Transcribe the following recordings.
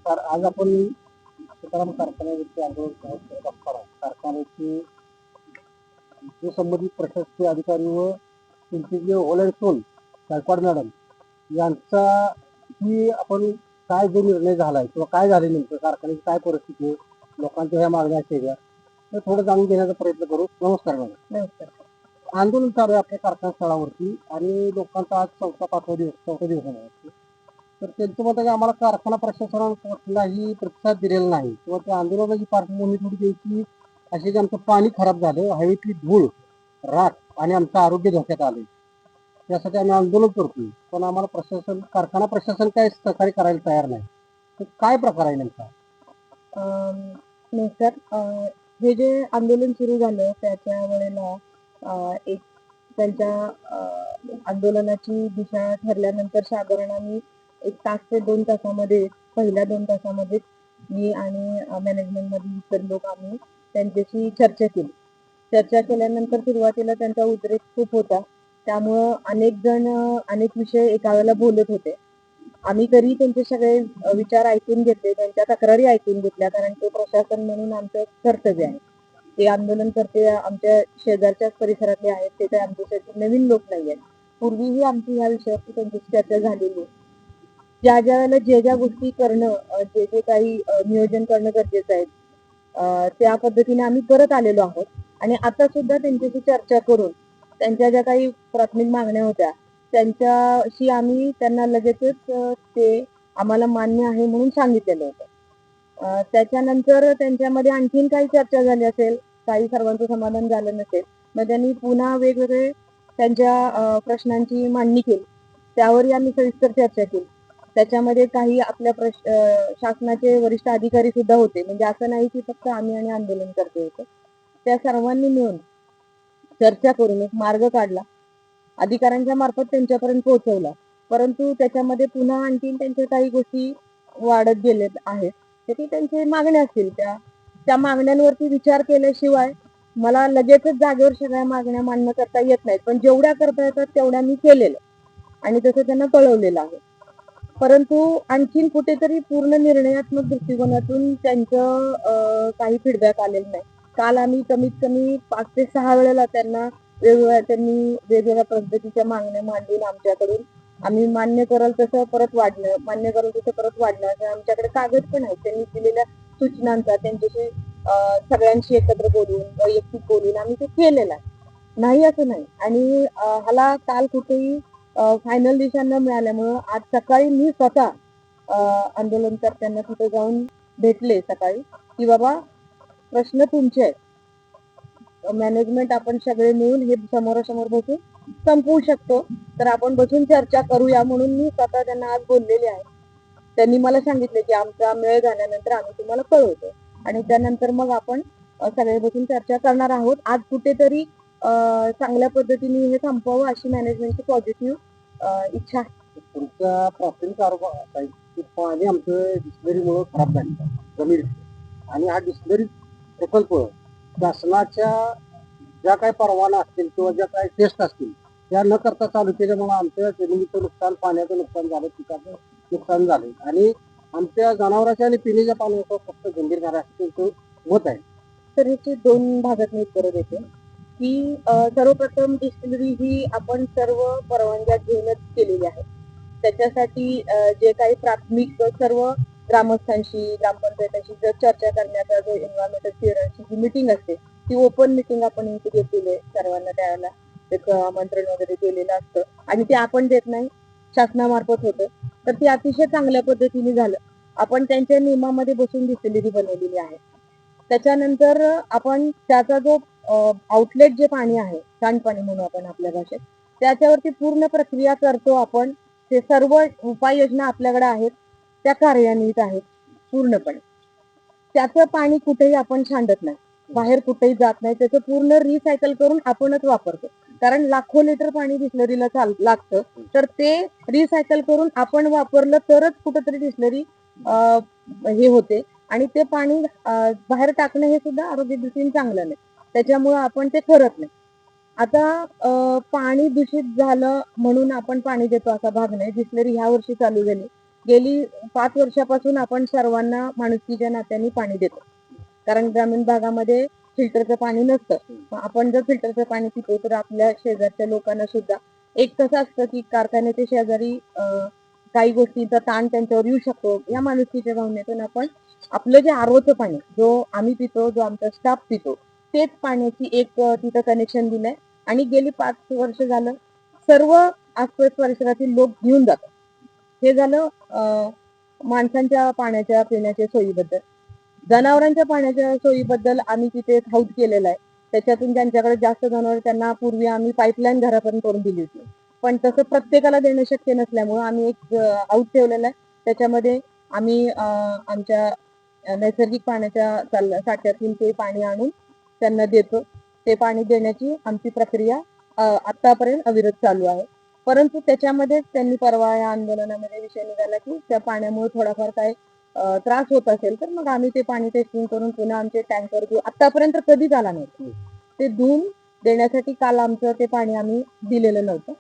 आज आपण सीताराम कारखान्यावरती आंदोलन करत असताना कारखान्याचे जे संबंधित प्रशासकीय अधिकारी व त्यांचे जे ओलांडून गायकवाड मॅडम यांचा ही आपण काय जो निर्णय झालाय किंवा काय झाले नेमकं कारखान्याची काय परिस्थिती आहे, लोकांच्या ह्या मागण्या असेल तर थोडं जाणून घेण्याचा प्रयत्न करू. नमस्कार मॅडम. नमस्कार. आंदोलन चालू आहे आपल्या कारखाना स्थळावरती आणि लोकांचा आज चौथा दिवस आहे. तर त्यांचं मत आहे की आम्हाला कारखाना प्रशासनानं कुठलाही प्रतिसाद दिलेला नाही किंवा त्या आंदोलनाची पार्श्वभूमी थोडी द्यायची अशी की आमचं पाणी खराब झालं, हवेतली धूळ, राख आणि आमचं आरोग्य धोक्यात आले, त्यासाठी आम्ही आंदोलन करतोय. पण आम्हाला कारखाना प्रशासन काय सहकार्य करायला तयार नाही. तर काय प्रकार आहे नेमका? सर, हे जे आंदोलन सुरू झालं त्याच्या वेळेला एक त्यांच्या आंदोलनाची दिशा ठरल्यानंतर साधारण आम्ही 1 तास ते 2 तासामध्ये पहिल्या 2 तासामध्ये मी आणि मॅनेजमेंटमधील इतर लोक आम्ही त्यांच्याशी चर्चा केली. चर्चा केल्यानंतर सुरुवातीला त्यांचा उद्रेक खूप होता, त्यामुळं अनेक जण अनेक विषय एका वेळेला बोलत होते. आम्ही तरी त्यांचे सगळे विचार ऐकून घेतले, त्यांच्या तक्रारी ऐकून घेतल्या, कारण ते प्रशासन म्हणून आमचं कर्तव्य आहे. ते आंदोलनकर्ते आमच्या शेजारच्याच परिसरातले आहेत, ते काही आमच्यासाठी नवीन लोक नाही आहेत. पूर्वीही आमची या विषयावरती त्यांच्याशी चर्चा झालेली. ज्या वेळेला ज्या गोष्टी करणं, जे काही नियोजन करणं गरजेचं आहे, त्या पद्धतीने आम्ही करत आलेलो आहोत. आणि आता सुद्धा त्यांच्याशी चर्चा करून त्यांच्या ज्या काही प्राथमिक मागण्या होत्या त्यांच्याशी आम्ही त्यांना लगेचच ते आम्हाला मान्य आहे म्हणून सांगितलेलं होतं. त्याच्यानंतर त्यांच्यामध्ये आणखीन काही चर्चा झाली असेल, काही सर्वांचं समाधान झालं नसेल, मग त्यांनी पुन्हा वेगवेगळे त्यांच्या प्रश्नांची मांडणी केली. त्यावरही आम्ही सविस्तर चर्चा केली. त्याच्यामध्ये काही आपल्या शासनाचे वरिष्ठ अधिकारी सुद्धा होते, म्हणजे असं नाही की फक्त आम्ही आणि आंदोलन करते होते. त्या सर्वांनी मिळून चर्चा करून एक मार्ग काढला, अधिकाऱ्यांच्या मार्फत त्यांच्यापर्यंत पोहोचवला. परंतु त्याच्यामध्ये पुन्हा आणखीन त्यांच्या काही गोष्टी वाढत गेलेत आहेत. ते त्यांचे मागण्या असतील, त्या मागण्यांवरती विचार केल्याशिवाय मला लगेचच जागेवर सगळ्या मागण्या मान्य करता येत नाहीत. पण जेवढ्या करता येतात तेवढ्या मी केलेलं आणि तसं त्यांना कळवलेलं आहे. परंतु आणखीन कुठेतरी पूर्ण निर्णयात्मक दृष्टिकोनातून त्यांचं काही फीडबॅक आलेलं नाही. काल आम्ही कमीत कमी 5 ते 6 वेळेला त्यांनी वेगवेगळ्या पद्धतीच्या मागण्या मांडून आमच्याकडून आम्ही मान्य कराल तसं परत वाढणं आमच्याकडे कागद पण आहेत. त्यांनी दिलेल्या सूचनांचा त्यांच्याशी सगळ्यांशी एकत्र बोलून, वैयक्तिक बोलून आम्ही ते केलेलं आहे. नाही असं नाही. आणि ह्याला काल कुठेही फायनल दिशा न मिळाल्यामुळं आज सकाळी मी स्वतः आंदोलनकर्त्यांना तिथे जाऊन भेटले सकाळी, की बाबा प्रश्न तुमचे आहेत, मॅनेजमेंट आपण सगळे मिळून हे समोरासमोर बसून संपवू शकतो, तर आपण बसून चर्चा करूया म्हणून मी स्वतः त्यांना आज बोललेले आहे. त्यांनी मला सांगितले की आमचा मेळ झाल्यानंतर आम्ही तुम्हाला कळवतो आणि त्यानंतर मग आपण सगळे बसून चर्चा करणार आहोत. आज कुठेतरी चांगल्या पद्धतीने हे संपवावं अशी मॅनेजमेंटची पॉझिटिव्ह इच्छा आहे. तुमचा प्राथमिक आरोप असा आहे की पाणी आमचं डिस्लरीमुळे खराब झालं जमीन, आणि हा डिस्लरी प्रकल्प शासनाच्या ज्या काही परवाना असतील किंवा ज्या काही टेस्ट असतील त्या न करता चालू केल्यामुळे आमच्या जमिनीचं नुकसान, पाण्याचं नुकसान झालं, पिकाचं नुकसान झालं आणि आमच्या जनावरांच्या आणि पिण्याच्या पाण्याचं फक्त गंभीर झालं असं त्यांचं होत आहे. तर ह्याची 2 भागात मी उत्तर देते की सर्वप्रथम डिस्टिलरी ही आपण सर्व परवानग्या घेऊनच केलेली आहे. त्याच्यासाठी जे काही प्राथमिक सर्व ग्रामस्थांशी, ग्रामपंचायतांशी जर चर्चा करण्याचा जो एन्व्हायरमेंटल क्लिअरन्सची जी मीटिंग असते ती ओपन मीटिंग आपण इथे घेतलेली आहे. सर्वांना त्यावेळेला एक आमंत्रण वगैरे केलेलं असतं आणि ते आपण देत नाही, शासनामार्फत होतं. तर ते अतिशय चांगल्या पद्धतीने झालं. आपण त्यांच्या नियमामध्ये बसून डिस्टिलरी बनवलेली आहे. त्याच्यानंतर आपण त्याचा जो आउटलेट जे पाणी आहे, सांडपाणी म्हणू आपण आपल्या भाषेत, त्याच्यावरती पूर्ण प्रक्रिया करतो आपण. ते सर्व उपाययोजना आपल्याकडे आहेत, त्या कार्यान्वित आहेत पूर्णपणे. त्याचं पाणी कुठेही आपण सांडत नाही, बाहेर कुठेही जात नाही. त्याचं पूर्ण रिसायकल करून आपणच वापरतो, कारण लाखो लिटर पाणी डिस्लरीला लागतं. तर ते रिसायकल करून आपण वापरलं तरच कुठंतरी डिस्लरी हे होते आणि ते पाणी बाहेर टाकणं हे सुद्धा आरोग्य दृष्टीने चांगलं नाही. त्याच्यामुळं आपण ते करत नाही. आता पाणी दूषित झालं म्हणून आपण पाणी देतो असा भाग नाही. डिस्लरी ह्या वर्षी चालू झाली. गेली 5 वर्षापासून आपण सर्वांना माणुसकीच्या नात्याने पाणी देतो. कारण ग्रामीण भागामध्ये फिल्टरचं पाणी नसतं. मग आपण जर फिल्टरचं पाणी पितो तर आपल्या शेजारच्या लोकांना सुद्धा एक कसं असतं की कारखान्याच्या शेजारी काही गोष्टींचा ताण त्यांच्यावर येऊ शकतो. या माणुसकीच्या भावनेतून आपण आपलं जे आरोचं पाणी जो आम्ही पितो, जो आमचा स्टाफ पितो, तेच पाण्याची एक तिथं कनेक्शन दिलंय आणि गेली 5 वर्ष झालं सर्व आसपास परिसरातील लोक घेऊन जातात. हे झालं माणसांच्या पाण्याच्या पिण्याच्या सोयीबद्दल. जनावरांच्या पाण्याच्या सोयीबद्दल आम्ही तिथे एक हौद केलेला आहे. त्याच्यातून ज्यांच्याकडे जास्त जनावर त्यांना पूर्वी आम्ही पाईपलाईन घरापर्यंत करून दिली होती. पण तसं प्रत्येकाला देणं शक्य नसल्यामुळं आम्ही एक हौद ठेवलेला आहे. त्याच्यामध्ये आम्ही आमच्या नैसर्गिक पाण्याच्या साठ्यातून ते पाणी आणून त्यांना देतो. ते पाणी देण्याची आमची प्रक्रिया आतापर्यंत अविरत चालू आहे. परंतु त्याच्यामध्ये त्यांनी परवा या आंदोलनामध्ये विषय निघाला की त्या पाण्यामुळे थोडाफार काय त्रास होत असेल तर मग आम्ही ते पाणी टेस्टिंग करून पुन्हा आमचे टँकर घेऊ. आतापर्यंत कधीच आला नाही. ते धुवून देण्यासाठी काल आमचं ते पाणी आम्ही दिलेलं नव्हतं.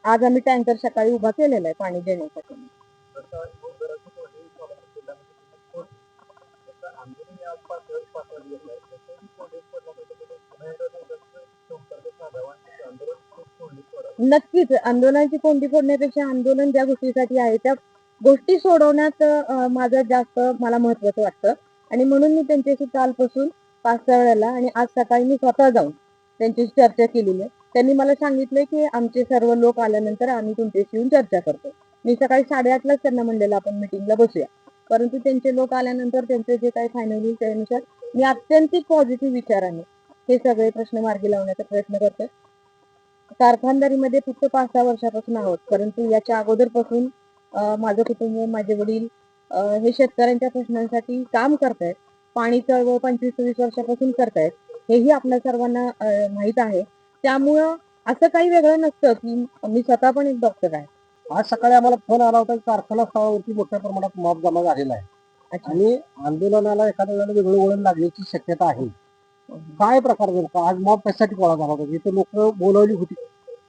आज आम्ही टँकर सकाळी उभा केलेला आहे पाणी देण्यासाठी. नक्कीच आंदोलनाची कोणती फोडण्यापेक्षा आंदोलन ज्या गोष्टीसाठी आहे त्या गोष्टी सोडवण्यात माझं जास्त मला महत्वाचं वाटतं आणि म्हणून मी त्यांच्याशी कालपासून 5-6 वेळेला आणि आज सकाळी मी स्वतः जाऊन त्यांच्याशी चर्चा केलेली आहे. त्यांनी मला सांगितलंय की आमचे सर्व लोक आल्यानंतर आम्ही तुमच्याशी येऊन चर्चा करतो. मी सकाळी 8:30लाच त्यांना म्हणलेलं आपण मीटिंगला बसूया. परंतु त्यांचे लोक आल्यानंतर त्यांचे जे काही फायनल होईल त्यानुसार मी अत्यंत पॉझिटिव्ह विचाराने हे सगळे प्रश्न मार्गी लावण्याचा प्रयत्न करते. कारखानदारीमध्ये फक्त 5-6 वर्षापासून आहोत, परंतु याच्या अगोदरपासून माझं कुटुंब, माझे वडील हे शेतकऱ्यांच्या प्रश्नांसाठी काम करतायत. पाणी चळवळ 25-26 वर्षापासून करतायत. हेही आपल्या सर्वांना माहीत आहे. त्यामुळं असं काही वेगळं नसतं की मी स्वतः पण एक डॉक्टर आहे. आज सकाळी आम्हाला फोन आला होता की कारखाना स्थळावरती मोठ्या प्रमाणात मॉब जमा झालेला आहे आणि आंदोलनाला एखाद्या वेळेला वेगळं वळण लागण्याची शक्यता आहे. काय प्रकार नेमका आज मॉब कशासाठी गोळा झाला होता? जिथे लोक बोलवली होती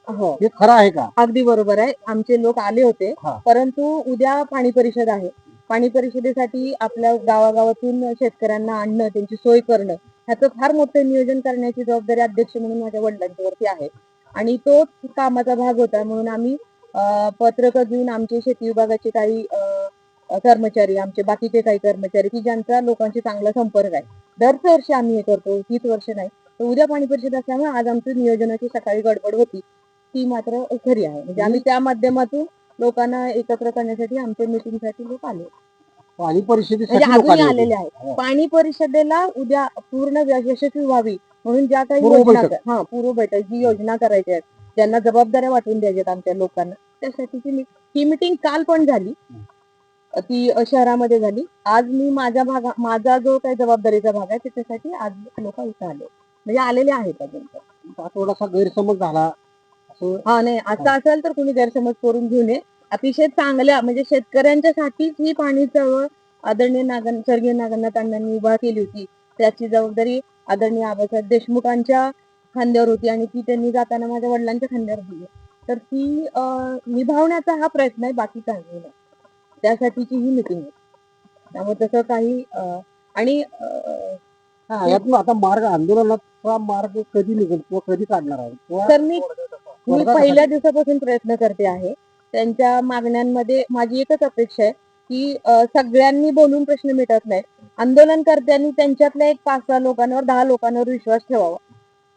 हो, हे खरं आहे का? अगदी बरोबर आहे. आमचे लोक आले होते, हा. परंतु उद्या पाणी परिषद आहे. पाणी परिषदेसाठी आपल्या गावागावातून शेतकऱ्यांना आणणं, त्यांची सोय करणं, ह्याचं फार मोठं नियोजन करण्याची जबाबदारी अध्यक्ष म्हणून माझ्या वडिलांच्यावरती आहे. आणि तोच कामाचा भाग होता म्हणून आम्ही पत्रकं देऊन आमचे शेती विभागाचे काही कर्मचारी, आमचे बाकीचे काही कर्मचारी की ज्यांचा लोकांशी चांगला संपर्क आहे. दरच वर्षी आम्ही हे करतो, हीच वर्ष नाही. तर उद्या पाणी परिषद असल्यामुळे आज आमची नियोजनाची सकाळी गडबड होती. ती मात्र खरी आहे. म्हणजे आम्ही त्या माध्यमातून लोकांना एकत्र करण्यासाठी आमच्या मीटिंगसाठी लोक आले. पाणी परिषदेसाठी म्हणजे लोक अजूनही आले होते. आलेले आहेत. पाणी परिषदेला उद्या पूर्ण यशस्वी व्हावी म्हणून ज्या काही पूर्व योजना बैठक. पूर्व बैठक जी योजना करायच्या आहेत, ज्यांना जबाबदाऱ्या वाटून द्यायच्यात आमच्या लोकांना, त्यासाठी ही मीटिंग काल पण झाली. ती शहरामध्ये झाली. आज मी माझा जो काही जबाबदारीचा भाग आहे त्याच्यासाठी आज लोक इथं आले. म्हणजे आलेले आहेत अजून पण. हा थोडासा गैरसमज झाला असं. हा नाही असं असेल तर कुणी गैरसमज करून घेऊ नये. अतिशय चांगल्या म्हणजे शेतकऱ्यांच्यासाठीच ही पाणी चळवळ आदरणीय स्वर्गीय नागनाथ अण्णांनी उभा केली होती. त्याची जबाबदारी आदरणीय आबासाहेब देशमुखांच्या खांद्यावर होती आणि ती त्यांनी जाताना माझ्या वडिलांच्या खांद्यावर दिली. तर ती निभावण्याचा हा प्रयत्न आहे, बाकी काही नाही. त्यासाठीची ही मिटिंग आहे. त्यामुळे तसं काही आणि यातून आता मार्ग आंदोलनाचा मार्ग कधी निघेल किंवा कधी काढणार आहे किंवा तर मी पहिल्या दिवसापासून प्रयत्न करते आहे. त्यांच्या मागण्यांमध्ये माझी एकच अपेक्षा आहे की सगळ्यांनी बोलून प्रश्न मिटत नाही. आंदोलनकर्त्यांनी त्यांच्यातल्या एक 5-6 लोकांवर 10 लोकांवर विश्वास ठेवावा.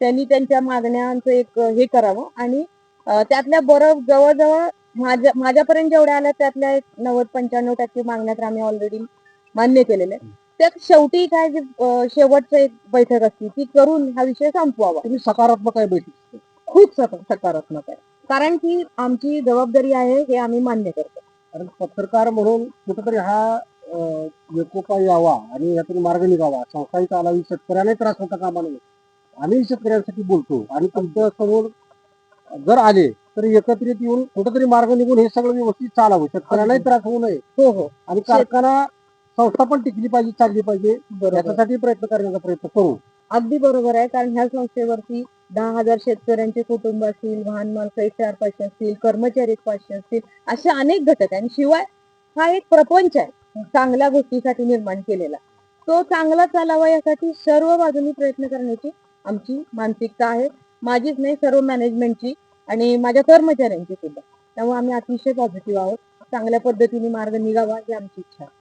त्यांनी त्यांच्या मागण्यांचं एक हे करावं आणि त्यातल्या बरं जवळजवळ माझ्यापर्यंत जेवढ्या आल्या त्यातल्या एक 90-95% मागण्या तर आम्ही ऑलरेडी मान्य केलेल्या आहेत. त्यात शेवटी काय शेवटचं एक बैठक असते ती करून हा विषय संपवावा. तुम्ही सकारात्मक आहे बैठक. खूप सकारात्मक आहे. कारण की आमची जबाबदारी आहे हे आम्ही मान्य करतो. कारण पत्रकार म्हणून कुठेतरी हा एकोपा यावा आणि यातून मार्ग निघावा. संस्थाही चालावी, शेतकऱ्यांनाही त्रास होता कामा नये. आम्ही शेतकऱ्यांसाठी बोलतो आणि तुमच्या समोर जर आले तर एकत्रित येऊन कुठेतरी मार्ग निघून हे सगळं व्यवस्थित चालावं, शेतकऱ्यांनाही त्रास होऊ नये. हो हो आणि कारखाना संस्था पण टिकली पाहिजे, चालली पाहिजे. याच्यासाठी प्रयत्न करण्याचा प्रयत्न करू. अगदी बरोबर आहे. कारण ह्या संस्थेवरती 10,000 शेतकऱ्यांचे कुटुंब असतील, वाहन मालक 400-500 असतील, कर्मचारी 500 असतील, असे अनेक घटक आहेत. आणि शिवाय हा एक प्रपंच आहे चांगल्या गोष्टीसाठी निर्माण केलेला. तो चांगला चालावा यासाठी सर्व बाजूनी प्रयत्न करण्याची आमची मानसिकता आहे. माझीच नाही, सर्व मॅनेजमेंटची आणि माझ्या कर्मचाऱ्यांची सुद्धा. त्यामुळे आम्ही अतिशय पॉझिटिव्ह आहोत. चांगल्या पद्धतीने मार्ग निघावा ही आमची इच्छा आहे.